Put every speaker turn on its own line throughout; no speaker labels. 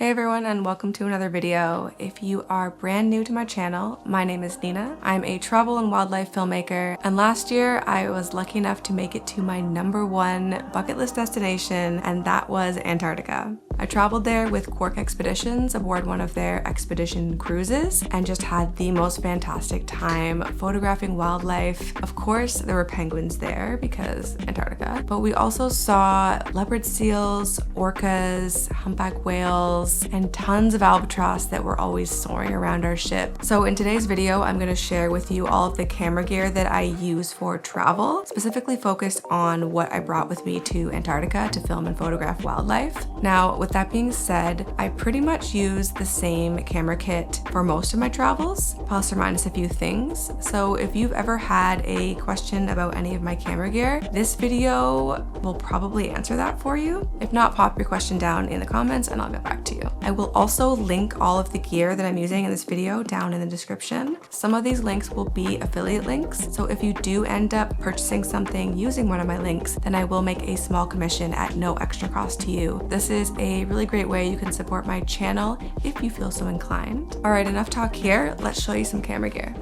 Hey everyone, and welcome to another video. If you are brand new to my channel, my name is Nina. I'm a travel and wildlife filmmaker, and last year I was lucky enough to make it to my #1 bucket list destination, and that was Antarctica. I traveled there with Quark Expeditions aboard one of their expedition cruises and just had the most fantastic time photographing wildlife. Of course, there were penguins there because Antarctica, but we also saw leopard seals, orcas, humpback whales, and tons of albatross that were always soaring around our ship. So in today's video, I'm going to share with you all of the camera gear that I use for travel, specifically focused on what I brought with me to Antarctica to film and photograph wildlife. Now, with that being said, I pretty much use the same camera kit for most of my travels, plus or minus a few things. So if you've ever had a question about any of my camera gear, this video will probably answer that for you. If not, pop your question down in the comments and I'll get back to you. I will also link all of the gear that I'm using in this video down in the description. Some of these links will be affiliate links, so if you do end up purchasing something using one of my links, then I will make a small commission at no extra cost to you. This is a really great way you can support my channel if you feel so inclined. All right, enough talk here. Let's show you some camera gear.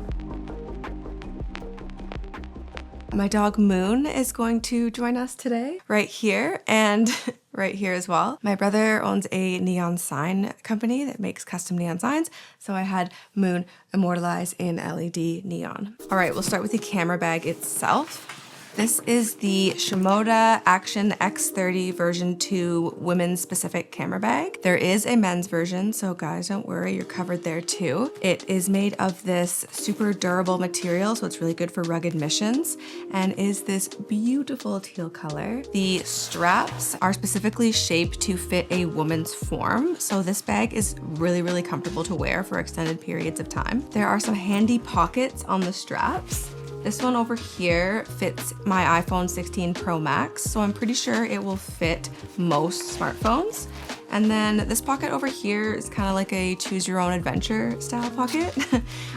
My dog Moon is going to join us today, right here, and right here as well. My brother owns a neon sign company that makes custom neon signs, so I had Moon immortalized in LED neon. All right, we'll start with the camera bag itself. This is the Shimoda Action X30 version 2 women's specific camera bag. There is a men's version, so guys, don't worry, you're covered there too. It is made of this super durable material, so it's really good for rugged missions, and is this beautiful teal color. The straps are specifically shaped to fit a woman's form, so this bag is really comfortable to wear for extended periods of time. There are some handy pockets on the straps. This one over here fits my iPhone 16 Pro Max, so I'm pretty sure it will fit most smartphones. And then this pocket over here is kind of like a choose your own adventure style pocket.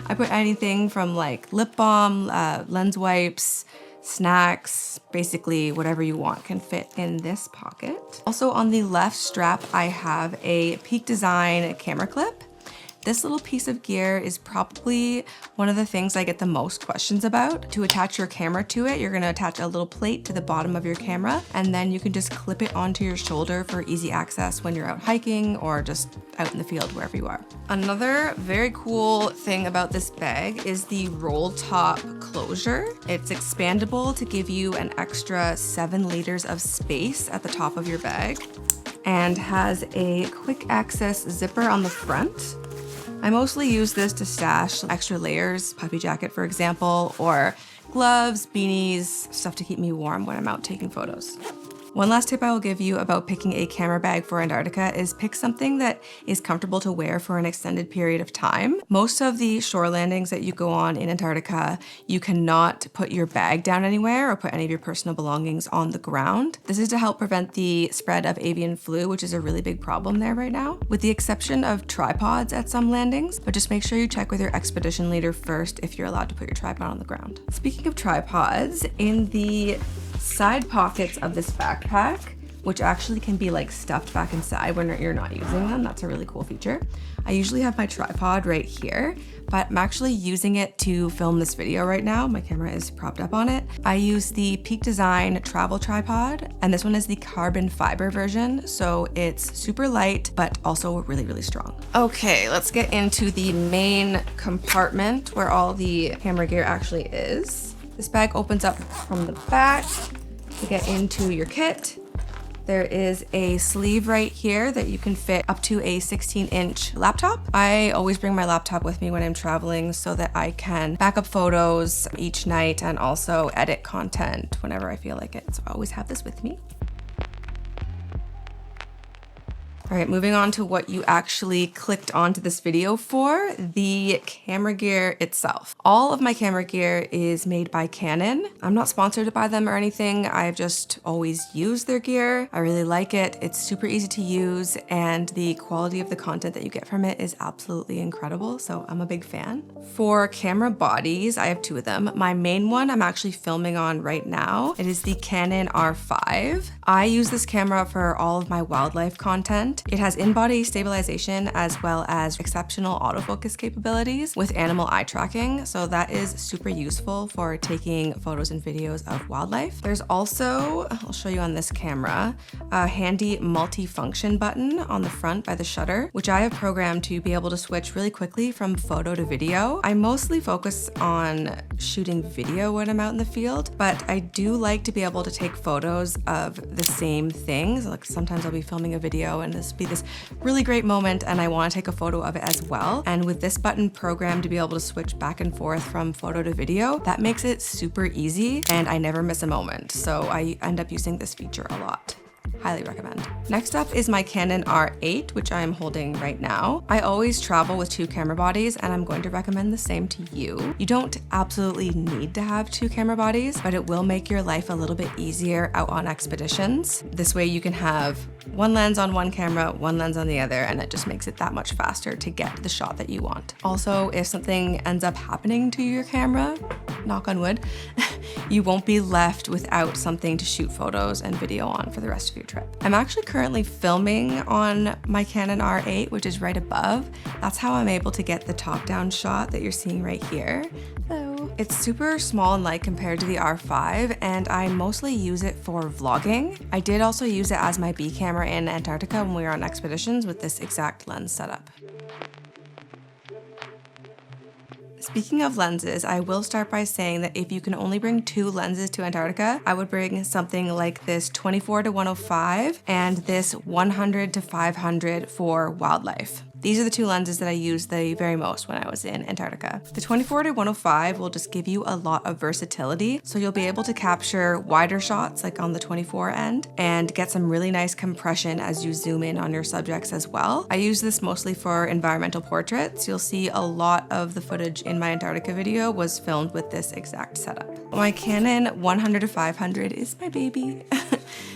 I put anything from like lip balm, lens wipes, snacks, basically whatever you want can fit in this pocket. Also on the left strap, I have a Peak Design camera clip. This little piece of gear is probably one of the things I get the most questions about. To attach your camera to it, you're gonna attach a little plate to the bottom of your camera, and then you can just clip it onto your shoulder for easy access when you're out hiking or just out in the field, wherever you are. Another very cool thing about this bag is the roll top closure. It's expandable to give you an extra 7 liters of space at the top of your bag, and has a quick access zipper on the front. I mostly use this to stash extra layers, puffy jacket for example, or gloves, beanies, stuff to keep me warm when I'm out taking photos. One last tip I will give you about picking a camera bag for Antarctica is pick something that is comfortable to wear for an extended period of time. Most of the shore landings that you go on in Antarctica, you cannot put your bag down anywhere or put any of your personal belongings on the ground. This is to help prevent the spread of avian flu, which is a really big problem there right now, with the exception of tripods at some landings, but just make sure you check with your expedition leader first if you're allowed to put your tripod on the ground. Speaking of tripods, in the side pockets of this backpack, which actually can be like stuffed back inside when you're not using them. That's a really cool feature. I usually have my tripod right here, but I'm actually using it to film this video right now. My camera is propped up on it. I use the Peak Design travel tripod, and this one is the carbon fiber version, so it's super light, but also really strong. Okay, let's get into the main compartment where all the camera gear actually is. This bag opens up from the back to get into your kit. There is a sleeve right here that you can fit up to a 16-inch laptop. I always bring my laptop with me when I'm traveling so that I can back up photos each night and also edit content whenever I feel like it. So I always have this with me. All right, moving on to what you actually clicked onto this video for, the camera gear itself. All of my camera gear is made by Canon. I'm not sponsored by them or anything. I've just always used their gear. I really like it. It's super easy to use, and the quality of the content that you get from it is absolutely incredible, so I'm a big fan. For camera bodies, I have 2 of them. My main one I'm actually filming on right now. It is the Canon R5. I use this camera for all of my wildlife content. equipment. It has in-body stabilization as well as exceptional autofocus capabilities with animal eye tracking, so that is super useful for taking photos and videos of wildlife. There's also, I'll show you on this camera, a handy multi-function button on the front by the shutter, which I have programmed to be able to switch really quickly from photo to video. I mostly focus on shooting video when I'm out in the field, but I do like to be able to take photos of the same things. Like sometimes I'll be filming a video and this will be this really great moment and I want to take a photo of it as well. And with this button programmed to be able to switch back and forth from photo to video, that makes it super easy and I never miss a moment. So I end up using this feature a lot. Highly recommend. Next up is my Canon R8, which I am holding right now. I always travel with 2 camera bodies and I'm going to recommend the same to you. You don't absolutely need to have 2 camera bodies, but it will make your life a little bit easier out on expeditions. This way you can have one lens on one camera, one lens on the other, and it just makes it that much faster to get the shot that you want. Also, if something ends up happening to your camera, knock on wood, you won't be left without something to shoot photos and video on for the rest of your trip. I'm actually currently filming on my Canon R8, which is right above. That's how I'm able to get the top-down shot that you're seeing right here. Hello. It's super small and light compared to the R5, and I mostly use it for vlogging. I did also use it as my B camera in Antarctica when we were on expeditions with this exact lens setup. Speaking of lenses, I will start by saying that if you can only bring 2 lenses to Antarctica, I would bring something like this 24-105 and this 100-500 for wildlife. These are the 2 lenses that I used the very most when I was in Antarctica. The 24-105 will just give you a lot of versatility, so you'll be able to capture wider shots like on the 24 end and get some really nice compression as you zoom in on your subjects as well. I use this mostly for environmental portraits. You'll see a lot of the footage in my Antarctica video was filmed with this exact setup. My Canon 100-500 is my baby.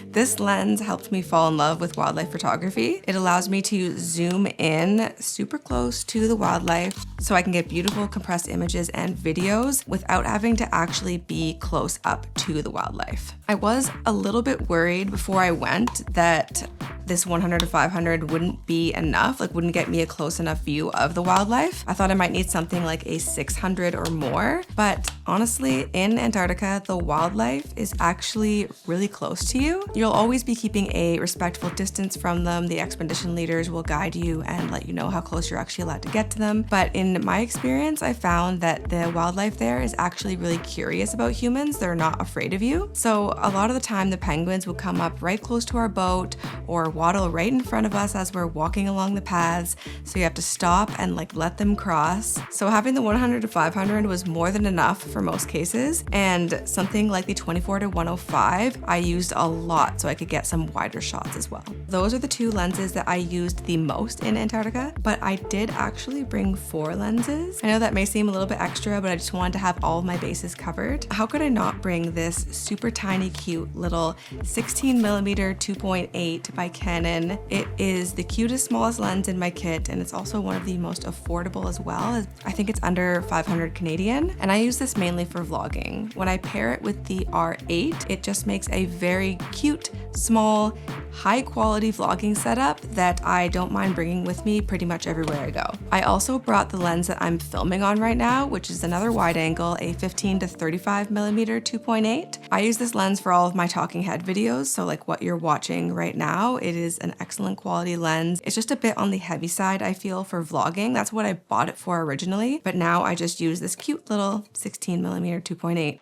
This lens helped me fall in love with wildlife photography. It allows me to zoom in super close to the wildlife so I can get beautiful compressed images and videos without having to actually be close up to the wildlife. I was a little bit worried before I went that this 100-500 wouldn't be enough, like wouldn't get me a close enough view of the wildlife. I thought I might need something like a 600 or more, but honestly, in Antarctica, the wildlife is actually really close to you. You'll always be keeping a respectful distance from them. The expedition leaders will guide you and let you know how close you're actually allowed to get to them. But in my experience, I found that the wildlife there is actually really curious about humans. They're not afraid of you. So a lot of the time, the penguins will come up right close to our boat or waddle right in front of us as we're walking along the paths. So you have to stop and like let them cross. So having the 100-500 was more than enough for most cases. And something like the 24-105, I used a lot so I could get some wider shots as well. Those are the 2 lenses that I used the most in Antarctica, but I did actually bring 4 lenses. I know that may seem a little bit extra, but I just wanted to have all of my bases covered. How could I not bring this super tiny, cute little 16mm 2.8 by Canon? It is the cutest, smallest lens in my kit, and it's also one of the most affordable as well. I think it's under 500 Canadian, and I use this mainly for vlogging. When I pair it with the R8, it just makes a very cute, small, high quality vlogging setup that I don't mind bringing with me pretty much everywhere I go. I also brought the lens that I'm filming on right now, which is another wide angle, a 15-35mm 2.8. I use this lens for all of my talking head videos, so like what you're watching right now, it is an excellent quality lens. It's just a bit on the heavy side, I feel, for vlogging. That's what I bought it for originally, but now I just use this cute little 16mm 2.8.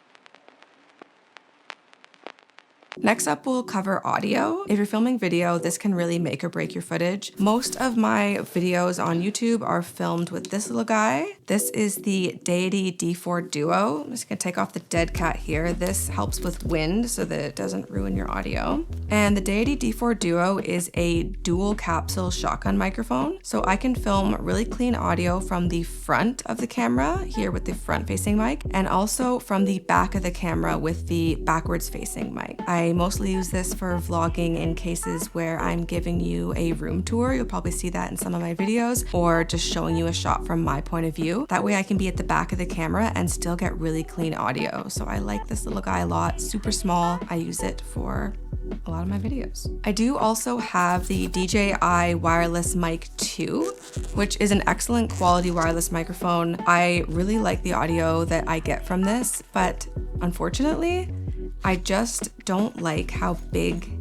Next up, we'll cover audio. If you're filming video, this can really make or break your footage. Most of my videos on YouTube are filmed with this little guy. This is the Deity D4 Duo. I'm just gonna take off the dead cat here. This helps with wind so that it doesn't ruin your audio. And the Deity D4 Duo is a dual capsule shotgun microphone. So I can film really clean audio from the front of the camera here with the front facing mic, and also from the back of the camera with the backwards facing mic. I mostly use this for vlogging in cases where I'm giving you a room tour. You'll probably see that in some of my videos, or just showing you a shot from my point of view. view. That way I can be at the back of the camera and still get really clean audio. So I like this little guy a lot, super small. I use it for a lot of my videos. I do also have the DJI Wireless Mic 2, which is an excellent quality wireless microphone. I really like the audio that I get from this, but unfortunately, I just don't like how big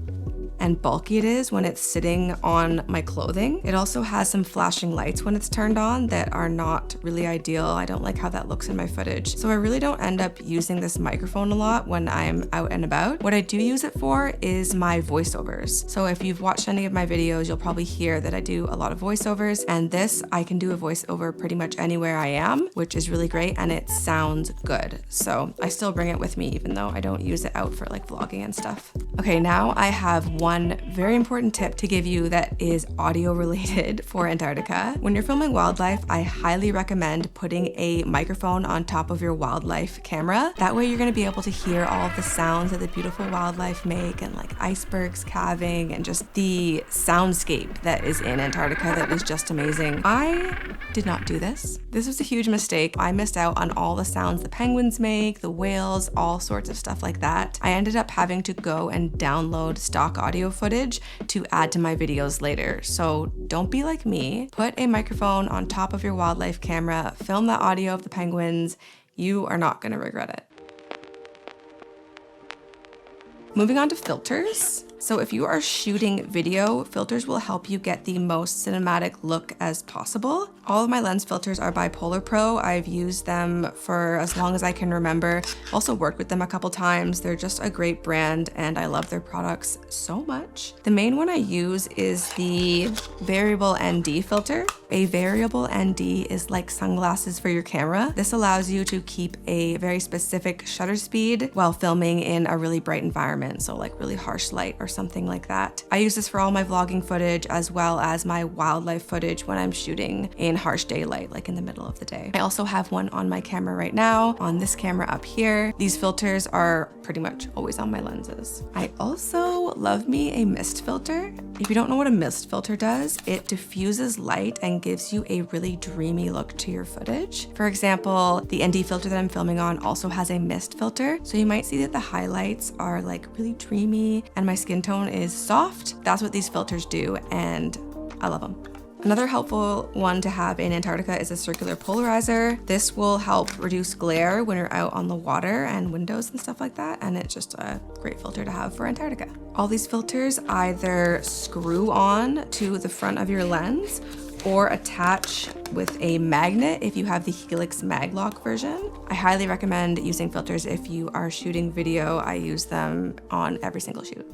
and bulky it is when it's sitting on my clothing. It also has some flashing lights when it's turned on that are not really ideal. I don't like how that looks in my footage. So I really don't end up using this microphone a lot when I'm out and about. What I do use it for is my voiceovers. So if you've watched any of my videos, you'll probably hear that I do a lot of voiceovers, and this, I can do a voiceover pretty much anywhere I am, which is really great, and it sounds good. So I still bring it with me even though I don't use it out for like vlogging and stuff. Okay, now I have one very important tip to give you that is audio related for Antarctica. When you're filming wildlife, I highly recommend putting a microphone on top of your wildlife camera. That way you're going to be able to hear all of the sounds that the beautiful wildlife make, and like icebergs calving, and just the soundscape that is in Antarctica that is just amazing. I did not do this. This was a huge mistake. I missed out on all the sounds the penguins make, the whales, all sorts of stuff like that. I ended up having to go and download stock audio footage to add to my videos later. So don't be like me. Put a microphone on top of your wildlife camera, film the audio of the penguins. You are not going to regret it. Moving on to filters. So if you are shooting video, filters will help you get the most cinematic look as possible. All of my lens filters are by PolarPro. I've used them for as long as I can remember. Also worked with them a couple times. They're just a great brand and I love their products so much. The main one I use is the variable ND filter. A variable ND is like sunglasses for your camera. This allows you to keep a very specific shutter speed while filming in a really bright environment. So like really harsh light or something like that. I use this for all my vlogging footage as well as my wildlife footage when I'm shooting in harsh daylight, like in the middle of the day. I also have one on my camera right now, on this camera up here. These filters are pretty much always on my lenses. I also love me a mist filter. If you don't know what a mist filter does, it diffuses light and gives you a really dreamy look to your footage. For example, the ND filter that I'm filming on also has a mist filter. So you might see that the highlights are like really dreamy and my skin tone is soft. That's what these filters do, and I love them. Another helpful one to have in Antarctica is a circular polarizer. This will help reduce glare when you're out on the water and windows and stuff like that, and it's just a great filter to have for Antarctica. All these filters either screw on to the front of your lens or attach with a magnet if you have the Helix Maglock version. I highly recommend using filters if you are shooting video. I use them on every single shoot.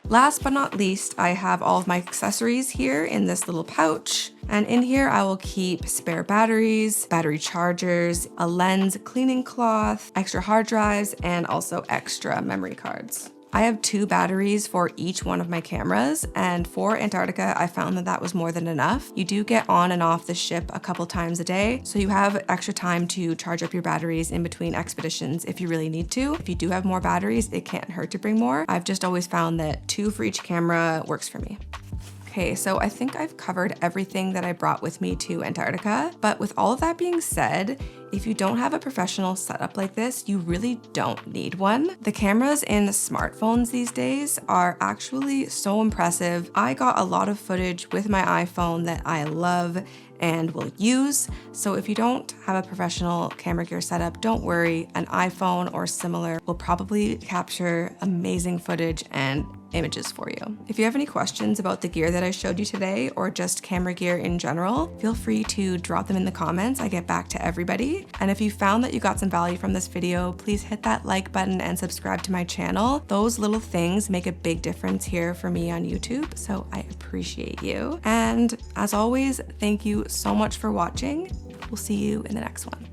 Last but not least, I have all of my accessories here in this little pouch. And in here, I will keep spare batteries, battery chargers, a lens cleaning cloth, extra hard drives, and also extra memory cards. I have 2 batteries for each one of my cameras, and for Antarctica, I found that that was more than enough. You do get on and off the ship a couple times a day, so you have extra time to charge up your batteries in between expeditions if you really need to. If you do have more batteries, it can't hurt to bring more. I've just always found that 2 for each camera works for me. Okay, so I think I've covered everything that I brought with me to Antarctica, but with all of that being said, if you don't have a professional setup like this, you really don't need one. The cameras in smartphones these days are actually so impressive. I got a lot of footage with my iPhone that I love and will use. So if you don't have a professional camera gear setup, don't worry, an iPhone or similar will probably capture amazing footage and images for you. If you have any questions about the gear that I showed you today or just camera gear in general, feel free to drop them in the comments. I get back to everybody. And if you found that you got some value from this video, please hit that like button and subscribe to my channel. Those little things make a big difference here for me on YouTube, so I appreciate you. And as always, thank you so much for watching. We'll see you in the next one.